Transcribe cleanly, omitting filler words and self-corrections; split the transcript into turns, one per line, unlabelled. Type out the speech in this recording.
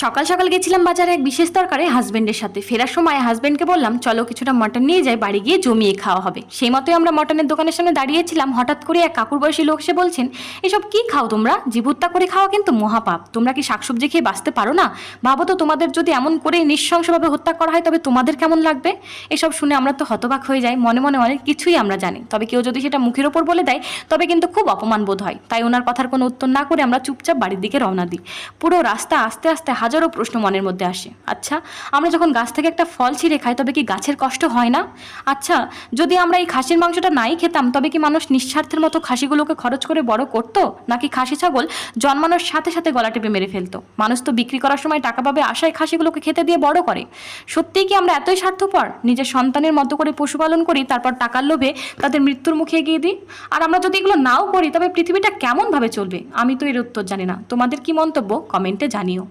সকাল সকাল গেছিলাম বাজারে এক বিশেষ দরকারে হাজবেন্ডের সাথে। ফেরার সময় হাজবেন্ডকে বললাম চলো কিছুটা মটন নিয়ে যাই, বাড়ি গিয়ে জমিয়ে খাওয়া হবে। সেই মতোই আমরা মটনের দোকানের সামনে দাঁড়িয়েছিলাম। হঠাৎ করে এক কাকুর বয়সী লোক এসে বলছেন, এসব কি খাও তোমরা? জীব হত্যা করে খাওয়া কিন্তু মহাপাপ। তোমরা কি শাকসবজি খেয়ে বাঁচতে পারো না? ভাবো তো, তোমাদের যদি এমন করে নৃশংসভাবে হত্যা করা হয় তবে তোমাদের কেমন লাগবে? এসব শুনে আমরা তো হতবাক হয়ে যাই। মনে মনে অনেক কিছুই আমরা জানি, তবে কেউ যদি সেটা মুখের ওপর বলে দেয় তবে কিন্তু খুব অপমান বোধ হয়। তাই ওনার কথার কোনো উত্তর না করে আমরা চুপচাপ বাড়ির দিকে রওনা দিই। পুরো রাস্তা আস্তে আস্তে হাজারো প্রশ্ন মনের মধ্যে আসে। আচ্ছা, আমরা যখন গাছ থেকে একটা ফল ছিঁড়ে খাই তবে কি গাছের কষ্ট হয় না? আচ্ছা, যদি আমরা এই খাসির মাংসটা নাই খেতাম তবে কি মানুষ নিঃস্বার্থের মতো খাসিগুলোকে খরচ করে বড় করতো? নাকি খাসি ছাগল জন্মানোর সাথে সাথে গলা টিপে মেরে ফেলতো? মানুষ তো বিক্রি করার সময় টাকা পাবে আশায় খাসিগুলোকে খেতে দিয়ে বড় করে। সত্যিই কি আমরা এতই স্বার্থপর? নিজের সন্তানের মতো করে পশুপালন করি, তারপর টাকার লোভে তাদের মৃত্যুর মুখে এগিয়ে দিই। আর আমরা যদি এগুলো নাও করি তবে পৃথিবীটা কেমন ভাবে চলবে? আমি তো এর উত্তর জানি না। তোমাদের কি মন্তব্য কমেন্টে জানিও।